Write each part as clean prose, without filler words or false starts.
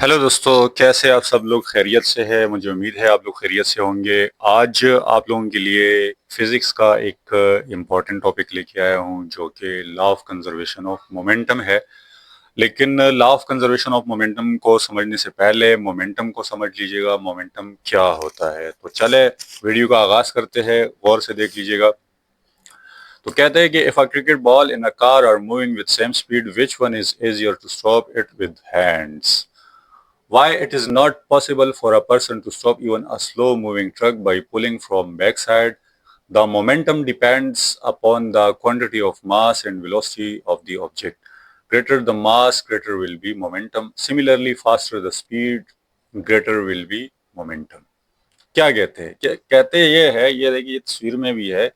Hello दोस्तों, कैसे आप सब लोग खैरियत से हैं। मुझे उम्मीद है आप लोग खैरियत से होंगे। आज आप लोगों के लिए फिजिक्स का एक इम्पॉर्टेंट टॉपिक लेके आया हूं जो कि law of conservation of momentum है। लेकिन law of conservation of momentum को समझने से पहले मोमेंटम को समझ लीजिएगा, मोमेंटम क्या होता है। तो चले वीडियो का आगाज करते हैं, गौर से देख लीजिएगा। तो कहते हैं कि if a cricket ball in a car are moving with same speed, which one is easier to stop it with hands? Why it is not possible for a person to stop even a slow moving truck by pulling from backside? The momentum depends upon the quantity of mass and velocity of the object. Greater the mass, greater will be momentum. Similarly, faster the speed, greater will be momentum. क्या कहते हैं? कहते ये है, ये देखिए तस्वीर में भी है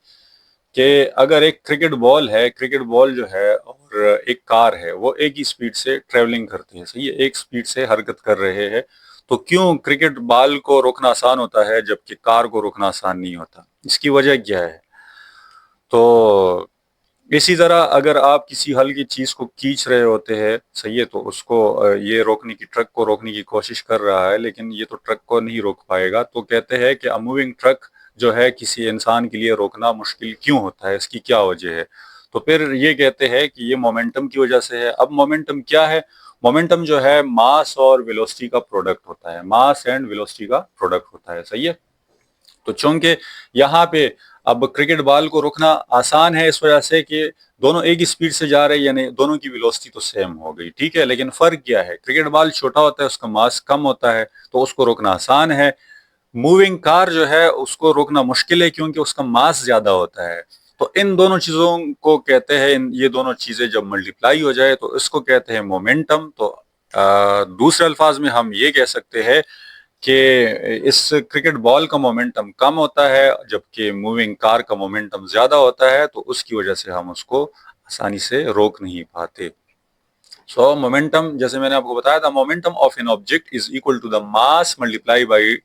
कि अगर एक क्रिकेट बॉल है, क्रिकेट बॉल जो है और एक कार है, वो एक ही स्पीड से ट्रेवलिंग करते हैं, सही है, एक स्पीड से हरकत कर रहे हैं। तो क्यों क्रिकेट बॉल को रोकना आसान होता है जबकि कार को रोकना आसान नहीं होता? इसकी वजह क्या है? तो इसी तरह अगर आप किसी हल्की चीज को खींच रहे होते हैं, सही है, तो उसको ये रोकने की, ट्रक को रोकने की कोशिश कर रहा है, लेकिन ये तो ट्रक को नहीं रोक पाएगा। तो कहते हैं कि अ मूविंग ट्रक जो है किसी इंसान के लिए रोकना मुश्किल क्यों होता है, इसकी क्या वजह है? तो फिर ये कहते हैं कि ये मोमेंटम की वजह से है। अब मोमेंटम क्या है? मोमेंटम जो है मास और वेलोसिटी का प्रोडक्ट होता है, मास एंड वेलोसिटी का प्रोडक्ट होता है, सही है। तो चूंकि यहाँ पे अब क्रिकेट बॉल को रोकना आसान है इस वजह से कि दोनों एक ही स्पीड से जा रहे हैं, यानी दोनों की वेलोसिटी तो सेम हो गई, ठीक है। लेकिन फर्क क्या है? क्रिकेट बॉल छोटा होता है, उसका मास कम होता है, तो उसको रोकना आसान है। मूविंग कार जो है उसको रोकना मुश्किल है क्योंकि उसका मास ज्यादा होता है। तो इन दोनों चीजों को कहते हैं, ये दोनों चीजें जब मल्टीप्लाई हो जाए तो इसको कहते हैं मोमेंटम। तो दूसरे अल्फाज में हम ये कह सकते हैं कि इस क्रिकेट बॉल का मोमेंटम कम होता है जबकि मूविंग कार का मोमेंटम ज्यादा होता है, तो उसकी वजह से हम उसको आसानी से रोक नहीं पाते। सो मोमेंटम, जैसे मैंने आपको बताया था, momentum of an object is equal to the mass multiply by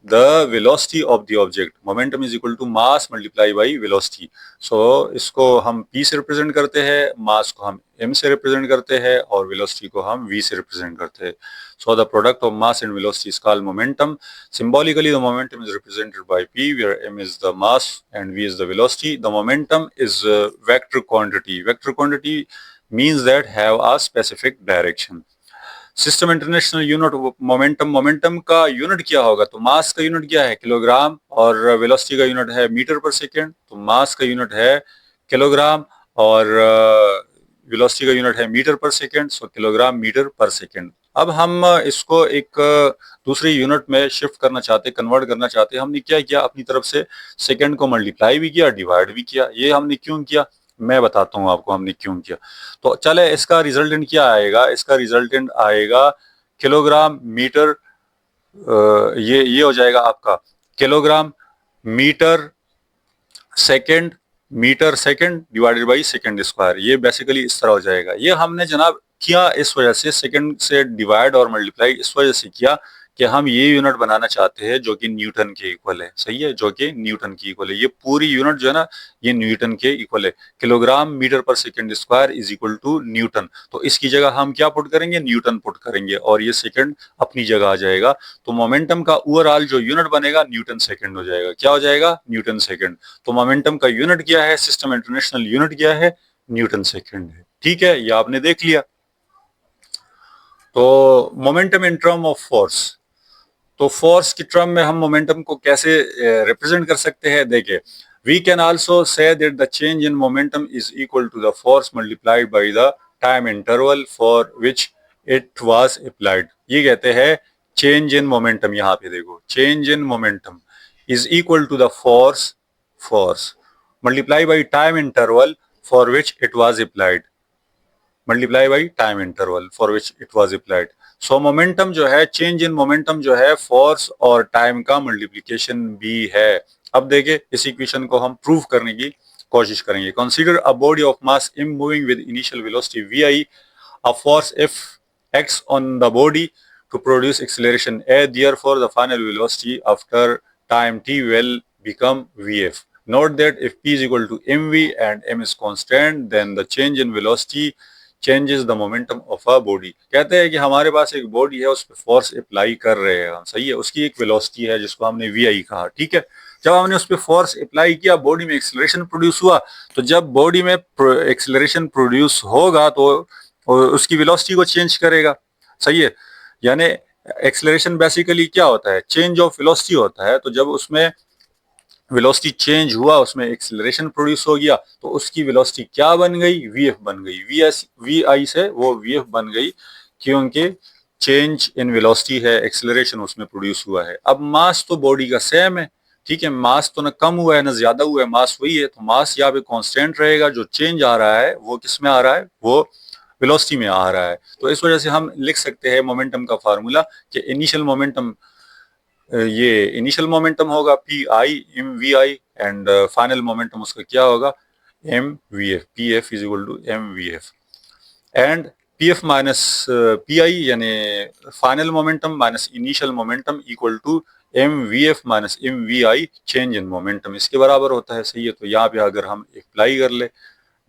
the velocity of the object. Momentum is equal to mass multiply by velocity. So इसको हम p से रिप्रेजेंट करते हैं, मास को हम m से रिप्रेजेंट करते हैं और वेलोसिटी को हम v से रिप्रेजेंट करते हैं। So the product of mass and velocity is called momentum. Symbolically, the momentum is represented by p, where m is the mass and v is the velocity. The momentum is vector quantity. Vector quantity means that have a specific direction. System international unit momentum, momentum का unit क्या होगा? तो मास का unit क्या है? Kilogram, और velocity का unit है मीटर पर सेकेंड। तो मास का यूनिट है किलोग्राम और वेलोसिटी का यूनिट है मीटर पर सेकेंड। सो किलोग्राम मीटर पर सेकेंड। अब हम इसको एक दूसरी यूनिट में शिफ्ट करना चाहते, कन्वर्ट करना चाहते। हमने क्या किया? अपनी तरफ से सेकेंड को मल्टीप्लाई भी किया, डिवाइड भी किया। ये हमने क्यों किया? मैं बताता हूँ आपको हमने क्यों किया। तो चले, इसका रिजल्टेंट क्या आएगा? इसका रिजल्टेंट आएगा किलोग्राम मीटर, ये हो जाएगा आपका kilogram metre second, metre second divided by second square. ये बेसिकली इस तरह हो जाएगा। ये हमने जनाब किया इस वजह से, सेकंड से डिवाइड और मल्टीप्लाई इस वजह से किया कि हम ये यूनिट बनाना चाहते हैं जो कि न्यूटन के इक्वल है, सही है, जो कि न्यूटन की इक्वल है। ये पूरी यूनिट जो है ना, ये न्यूटन के इक्वल है। किलोग्राम मीटर पर second square is equal to newton. तो इसकी जगह हम क्या पुट करेंगे? न्यूटन पुट करेंगे और ये सेकंड अपनी जगह आ जाएगा। तो मोमेंटम का ओवरऑल जो यूनिट बनेगा न्यूटन सेकंड हो जाएगा। क्या हो जाएगा? Newton second. तो मोमेंटम का यूनिट क्या है? सिस्टम इंटरनेशनल यूनिट क्या है? न्यूटन सेकंड है, ठीक है, ये आपने देख लिया। तो momentum in term of force, तो फोर्स की टर्म में हम मोमेंटम को कैसे रिप्रेजेंट कर सकते हैं? देखिए, we can also say that the change in momentum is equal to the force multiplied by the time interval for which it was applied. ये कहते हैं चेंज इन मोमेंटम। यहाँ पे देखो, change in momentum is equal to the force, force multiply by time interval for which it was applied, multiply by time interval for which it was applied. So momentum जो है, change in momentum जो है, force और time का multiplication भी है। अब देखिए, इस इक्वेशन को हम प्रूव करने की कोशिश करेंगे। Consider a body of mass m moving with initial velocity vi, a force Fx on the body to produce acceleration a, therefore the final velocity after time t will become vf. Note that if p is equal to mv and m is constant, then the change in velocity changes the momentum of a body. कहते हैं कि हमारे पास एक body है, उस पर force apply कर रहे हैं हम, सही है, उसकी एक वेलोसिटी है जिसको हमने वी आई कहा, ठीक है। जब हमने उस पर फोर्स अप्लाई किया, बॉडी में एक्सेलरेशन प्रोड्यूस हुआ, तो जब बॉडी में एक्सेलरेशन प्रोड्यूस होगा तो उसकी वेलोसिटी को चेंज करेगा, सही है। यानी एक्सेलरेशन बेसिकली क्या होता है, चेंज ऑफ वेलोसिटी होता है। तो जब उसमें वेलोसिटी चेंज हुआ, उसमें एक्सेलरेशन प्रोड्यूस हो गया, तो उसकी वेलोसिटी क्या बन गई, वी एफ बन गई। वी आई से वो वी एफ बन गई, क्योंकि चेंज इन वेलोसिटी है, एक्सेलरेशन उसमें प्रोड्यूस हुआ है। अब मास तो बॉडी का सेम है, ठीक है, मास तो ना कम हुआ है ना ज्यादा हुआ है, मास वही है, तो मास यहाँ पे कांस्टेंट रहेगा। जो चेंज आ रहा है वो किस में आ रहा है, वो वेलोसिटी में आ रहा है। तो इस वजह से हम लिख सकते हैं मोमेंटम का फार्मूला कि इनिशियल मोमेंटम, ये इनिशियल मोमेंटम होगा p i m v i, and final momentum उसका क्या होगा, m v f, p f is equal to m v f. And p F minus P i यानी final momentum minus initial momentum equal to m v F minus m v i, change in momentum, इसके बराबर होता है, सही है। तो यहाँ पे अगर हम अप्लाई कर ले,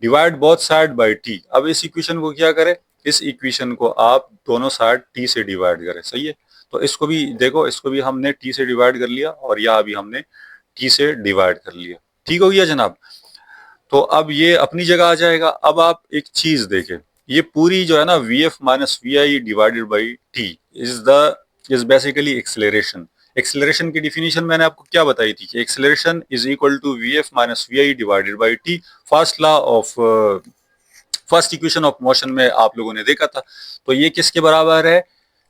divide both side by T. अब इस इक्वेशन को क्या करें, इस इक्वेशन को आप दोनों साइड टी से डिवाइड करें, सही है। तो इसको भी देखो, इसको भी हमने टी से डिवाइड कर लिया और यहाँ भी हमने टी से डिवाइड कर लिया, ठीक हो गया जनाब। तो अब ये अपनी जगह आ जाएगा। अब आप एक चीज देखें, ये पूरी जो है ना V F minus V I divided by T is basically acceleration. Acceleration की डिफिनीशन मैंने आपको क्या बताई थी कि acceleration is equal to V F minus V I divided by T. First law of first equation of motion में आप लोगों ने देखा था। तो ये किसके बराबर है,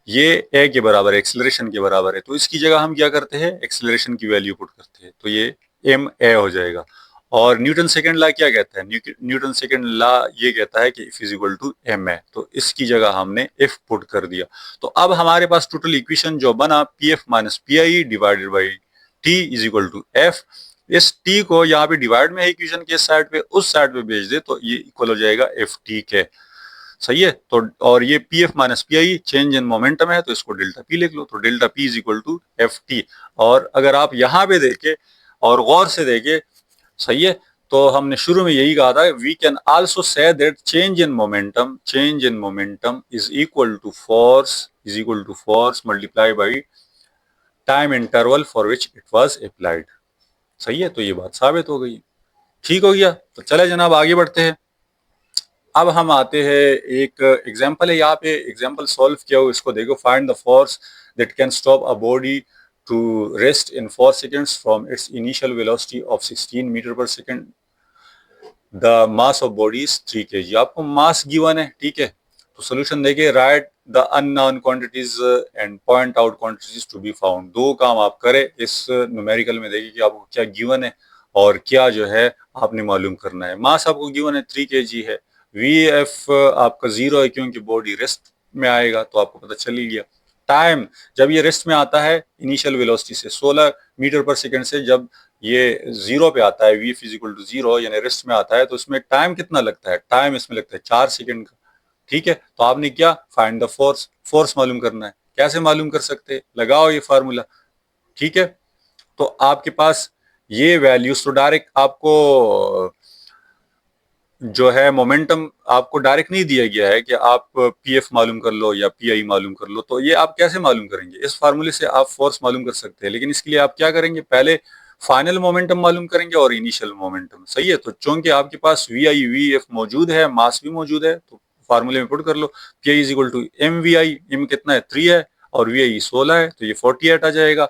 ये ए के बराबर है, एक्सेलरेशन के बराबर है। तो इसकी जगह हम क्या करते हैं, एक्सेलरेशन की वैल्यू पुट करते हैं, तो ये एम ए हो जाएगा। और न्यूटन सेकंड लॉ क्या कहता है, न्यूटन सेकंड लॉ ये कहता है कि F is equal to M A. तो इसकी जगह हमने F पुट कर दिया। तो अब हमारे पास टोटल इक्वेशन जो बना, P F minus P I divided by T is equal to F. इस टी को यहाँ पे डिवाइड में है इक्वेशन के साइड पे, उस साइड पे भेज दे तो ये इक्वल हो जाएगा एफ टी के, सही है। तो और ये P F minus P I change in momentum है, तो इसको डेल्टा पी लिख लो, तो delta P is equal to F T. और अगर आप यहाँ पे देखे और गौर से देखे, सही है, तो हमने शुरू में यही कहा था, we can also say that change in momentum is equal to force multiply by time interval for which it was applied, सही है। तो ये बात साबित हो गई, ठीक हो गया। तो चले जनाब आगे बढ़ते हैं। अब हम आते हैं, एक एग्जांपल है यहाँ पे, एग्जांपल सॉल्व किया हो, इसको देखो। Find the force that can stop a body to rest in 4 seconds from its initial velocity of 16 metre पर second. The mass of body is 3 kg। आपको मास गिवन है, ठीक है। तो सोल्यूशन देखिए, write the unknown quantities and point out quantities to be found. दो काम आप करें इस न्यूमेरिकल में, देखिए कि आपको क्या गिवन है और क्या जो है आपने मालूम करना है। मास आपको गिवन है 3 kg है, वी एफ आपका 0 है क्योंकि बॉडी रेस्ट में आएगा, तो आपको पता चल ही गया। टाइम जब ये रेस्ट में आता है इनिशियल वेलोसिटी से 16 मीटर पर सेकंड से, जब ये 0 पे आता है, V F is equal to 0 यानी रेस्ट में आता है, तो इसमें टाइम कितना लगता है, टाइम इसमें लगता है 4 सेकंड का, ठीक है। तो आपने क्या, फाइंड द फोर्स, फोर्स मालूम करना है। कैसे मालूम कर सकते हैं, लगाओ ये फार्मूला, ठीक है। तो आपके पास ये वैल्यूज तो डायरेक्ट आपको जो है मोमेंटम आपको डायरेक्ट नहीं दिया गया है कि आप पी एफ मालूम कर लो या पी आई मालूम कर लो। तो ये आप कैसे मालूम करेंगे, इस फार्मूले से आप फोर्स मालूम कर सकते हैं, लेकिन इसके लिए आप क्या करेंगे, पहले फाइनल मोमेंटम मालूम करेंगे और इनिशियल मोमेंटम, सही है। तो चूंकि आपके पास वी आई वी एफ मौजूद है, मास भी मौजूद है, तो फार्मूले में पुट कर लो। P i is equal to m v i, m कितना है 3 है और वी आई 16 है, तो ये 48 आ जाएगा।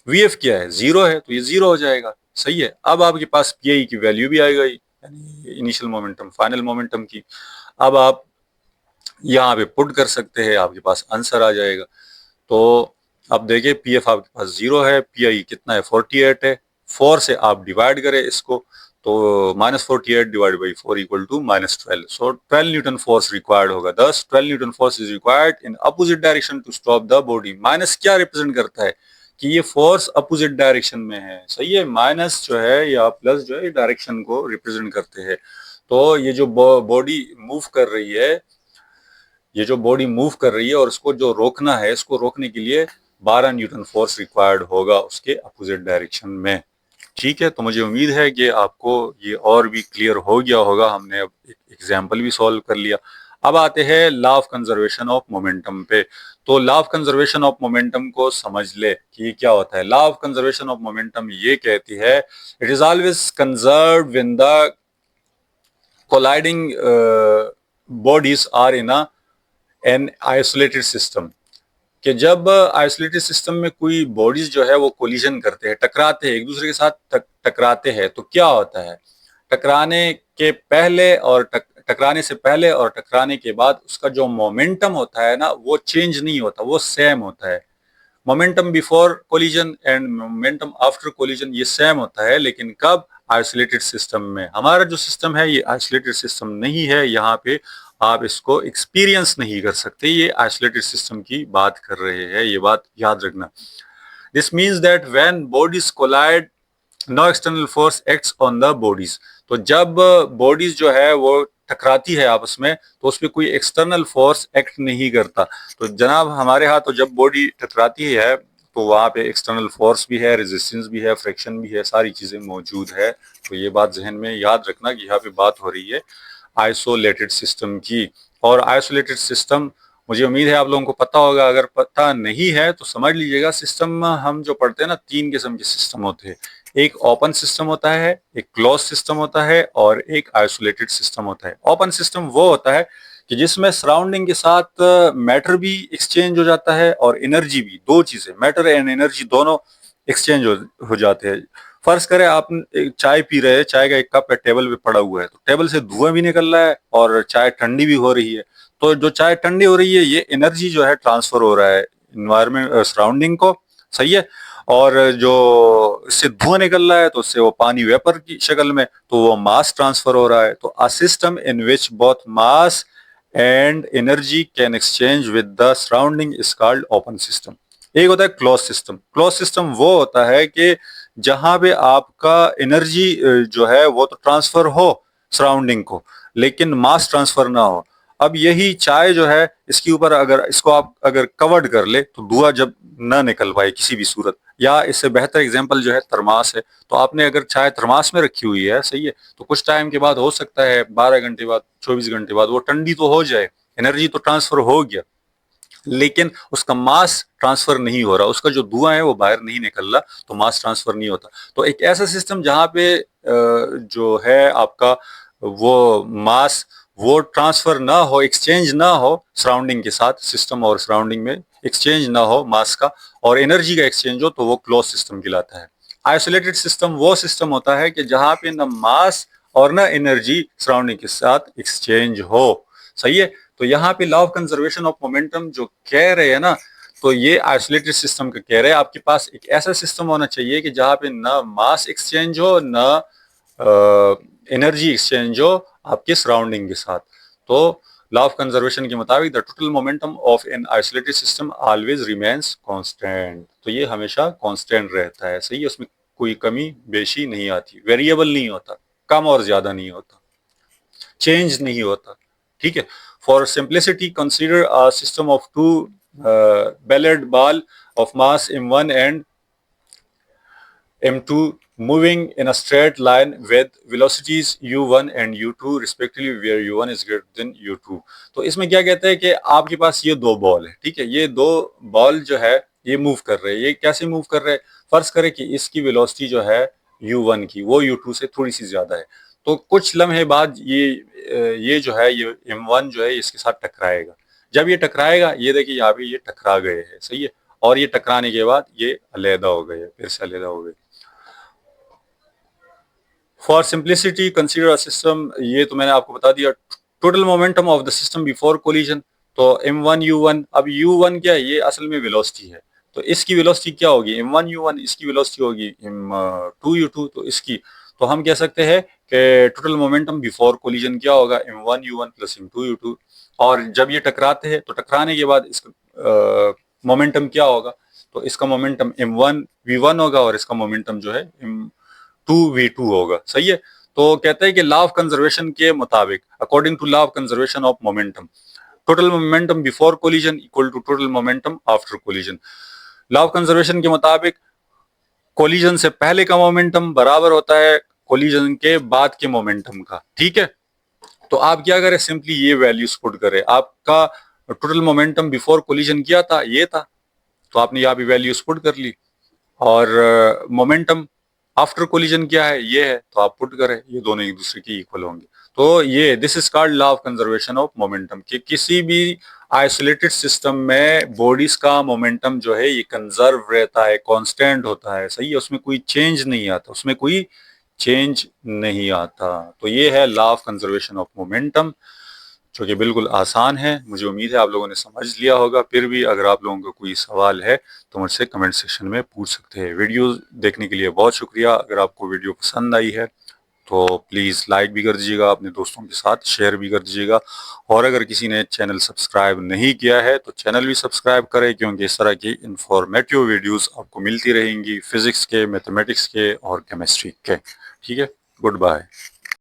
वी एफ क्या है 0 है, तो ये 0 हो जाएगा, सही है। अब आपके पास पी आई की वैल्यू भी आ गई, इनिशियल मोमेंटम फाइनल मोमेंटम की। अब आप यहाँ पे पुट कर सकते हैं, आपके पास आंसर आ जाएगा। तो अब देखिए, पी एफ आपके पास 0 है, पी आई कितना है 48 है, 4 से आप डिवाइड करें इसको, तो -48 divide by 4 equal to -12। So 12 newton force required होगा। Thus 12 newton force is required in opposite direction to stop the body. Minus क्या रिप्रेजेंट करता है कि ये फोर्स अपोजिट डायरेक्शन में है, सही है। माइनस जो है या प्लस जो है डायरेक्शन को रिप्रेजेंट करते हैं। तो ये जो बॉडी मूव कर रही है, ये जो बॉडी मूव कर रही है और इसको जो रोकना है, इसको रोकने के लिए 12 न्यूटन फोर्स रिक्वायर्ड होगा उसके अपोजिट डायरेक्शन में, ठीक है, तो मुझे उम्मीद है कि आपको ये और भी क्लियर हो गया होगा। हमने अब एक एग्जाम्पल भी सॉल्व कर लिया। अब आते हैं law of conservation of momentum पे। तो law of conservation of momentum को समझ ले कि ये क्या होता है। Law of conservation of momentum ये कहती है, it is always conserve when the colliding bodies are in an isolated system. कि जब आइसोलेटेड सिस्टम में कोई बॉडीज जो है वो कोलिजन करते हैं, टकराते हैं, एक दूसरे के साथ टकराते हैं, तो क्या होता है, टकराने के पहले और टकराने से पहले और टकराने के बाद उसका जो मोमेंटम होता है ना, वो चेंज नहीं होता, वो सेम होता है। Momentum before collision and momentum after collision ये सेम होता है, लेकिन कब, आइसोलेटेड सिस्टम में। हमारा जो सिस्टम है ये आइसोलेटेड सिस्टम नहीं है, यहाँ पे आप इसको एक्सपीरियंस नहीं कर सकते। ये आइसोलेटेड सिस्टम की बात कर रहे हैं, ये बात याद रखना। This means that when bodies collide no external force acts on the bodies. तो जब बॉडीज जो है वो टकराती है आपस में, तो उस पर कोई एक्सटर्नल फोर्स एक्ट नहीं करता। तो जनाब हमारे यहाँ तो जब बॉडी टकराती है तो वहाँ पे एक्सटर्नल फोर्स भी है, रेजिस्टेंस भी है, फ्रिक्शन भी है, सारी चीजें मौजूद है। तो ये बात जहन में याद रखना कि यहाँ पे बात हो रही है आइसोलेटेड सिस्टम की। और आइसोलेटेड सिस्टम मुझे उम्मीद है आप लोगों को पता होगा, अगर पता नहीं है तो समझ लीजिएगा। सिस्टम हम जो पढ़ते हैं ना, 3 किस्म के सिस्टम होते हैं। एक ओपन सिस्टम होता है, एक क्लोज सिस्टम होता है और एक आइसोलेटेड सिस्टम होता है। ओपन सिस्टम वो होता है कि जिसमें सराउंडिंग के साथ मैटर भी एक्सचेंज हो जाता है और एनर्जी भी, दो चीजें, मैटर एंड एनर्जी दोनों एक्सचेंज हो जाते हैं। फर्ज करें आप एक चाय पी रहे हैं, चाय का एक कप है, टेबल पे पड़ा हुआ है, तो टेबल से धुआं भी निकल रहा है और चाय ठंडी भी हो रही है। तो जो चाय ठंडी हो रही है, ये एनर्जी जो है ट्रांसफर हो रहा है इन्वायरमेंट, सराउंडिंग को, सही है। और जो इससे धुआं निकल रहा है तो उससे वो पानी वेपर की शक्ल में, तो वो मास ट्रांसफर हो रहा है। तो a system in which both mass and energy can exchange with the surrounding is called open system. एक होता है क्लोज सिस्टम। क्लोज सिस्टम वो होता है कि जहां पे आपका एनर्जी जो है वो तो ट्रांसफर हो सराउंडिंग को, लेकिन मास ट्रांसफर ना हो। अब यही चाय जो है, इसके ऊपर अगर इसको आप अगर कवर्ड कर ले तो धुआं जब ना निकल पाए किसी भी सूरत, या इससे बेहतर एग्जांपल जो है थर्मास है। तो आपने अगर चाय थर्मास में रखी हुई है, सही है, तो कुछ टाइम के बाद हो सकता है 12 घंटे बाद, 24 घंटे बाद वो ठंडी तो हो जाए, एनर्जी तो ट्रांसफर हो गया, लेकिन उसका मास ट्रांसफर नहीं हो रहा, उसका जो धुआं है वो बाहर नहीं निकल रहा, तो मास ट्रांसफर नहीं होता। तो एक ऐसा सिस्टम जहां पे जो है आपका वो मास वो ट्रांसफर ना हो, एक्सचेंज ना हो सराउंडिंग के साथ, सिस्टम और सराउंडिंग में एक्सचेंज ना हो मास का, और एनर्जी का एक्सचेंज हो, तो वो क्लोज सिस्टम कहलाता है। आइसोलेटेड सिस्टम वो सिस्टम होता है कि जहां पे ना मास और ना एनर्जी सराउंडिंग के साथ एक्सचेंज हो, सही है। तो यहाँ पे law of conservation of momentum जो कह रहे हैं ना, तो ये आइसोलेटेड सिस्टम का कह रहे हैं। आपके पास एक ऐसा सिस्टम होना चाहिए कि जहाँ पे ना मास एक्सचेंज हो, ना एनर्जी एक्सचेंज हो आपके सराउंडिंग के साथ। तो लॉ ऑफ कंजर्वेशन के मुताबिक the total momentum of N isolated system always remains constant. तो ये हमेशा कांस्टेंट रहता है, सही है, उसमें कोई कमी बेशी नहीं आती, वेरिएबल नहीं होता, कम और ज्यादा नहीं होता, चेंज नहीं होता, ठीक है। For simplicity consider a system of two balled ball of mass m1 and m2 moving in a straight line with velocities u1 and u2 respectively, where u1 is greater than u2। तो इसमें क्या कहते हैं कि आपके पास ये दो ball है, ठीक है, ये दो बॉल जो है ये मूव कर रहे हैं। ये कैसे मूव कर रहे हैं, फर्ज करें कि इसकी वेलोसिटी जो है u1 की वो u2 से थोड़ी सी ज्यादा है। तो कुछ लम्हे बाद ये जो है ये m1 जो है इसके साथ टकराएगा। जब ये टकराएगा, ये देखिए यहाँ पे ये टकरा गए हैं, सही है, और ये टकराने के बाद ये अलहदा हो गए, फिर से अलहदा हो गए। For simplicity consider a system, ये तो मैंने आपको बता दिया। Total momentum of the system before collision, तो m1 u1, अब u1 क्या है, ये असल में वेलोसिटी है, तो इसकी वेलोसिटी क्या होगी, m1 u1, इसकी वेलोसिटी होगी m2 u2, तो इसकी, तो हम कह सकते हैं कि टोटल मोमेंटम बिफोर कोलिजन क्या होगा, m1 u1 plus m2 u2। और जब ये टकराते हैं तो टकराने के बाद इसका मोमेंटम क्या होगा, तो इसका मोमेंटम m1 v1 होगा और इसका मोमेंटम जो है m2v2 होगा, सही है। तो कहते हैं कि लॉ ऑफ कंजर्वेशन के मुताबिक, according to law of conservation of momentum, total momentum before collision equal to total momentum after collision. Law of conservation के मुताबिक कोलिजन से पहले का मोमेंटम बराबर होता है कोलिजन के बाद के मोमेंटम का, ठीक है। तो आप क्या करें, सिंपली ये वैल्यूज पुट करें। आपका टोटल मोमेंटम बिफोर कोलिजन किया था, ये था, तो आपने यहाँ भी वैल्यूज पुट कर ली। और मोमेंटम आफ्टर कोलिजन क्या है, ये है, तो आप पुट करें, ये दोनों एक दूसरे के इक्वल होंगे। तो ये this is called law of conservation of momentum, कि किसी भी आइसोलेटेड सिस्टम में बॉडीज का मोमेंटम जो है ये कंजर्व रहता है, कांस्टेंट होता है, सही है, उसमें कोई चेंज नहीं आता, उसमें कोई चेंज नहीं आता। तो ये है law of conservation of momentum, जो कि बिल्कुल आसान है। मुझे उम्मीद है आप लोगों ने समझ लिया होगा। फिर भी अगर आप लोगों का कोई सवाल है तो मुझसे कमेंट सेक्शन में पूछ सकते हैं। वीडियो देखने के लिए बहुत शुक्रिया। अगर आपको वीडियो पसंद आई है तो प्लीज़ लाइक भी कर दीजिएगा, अपने दोस्तों के साथ शेयर भी कर दीजिएगा। और अगर किसी ने चैनल सब्सक्राइब नहीं किया है तो चैनल भी सब्सक्राइब करें, क्योंकि इस तरह की इंफॉर्मेटिव वीडियोस आपको मिलती रहेंगी फिजिक्स के, मैथमेटिक्स के और केमिस्ट्री के। ठीक है, गुड बाय।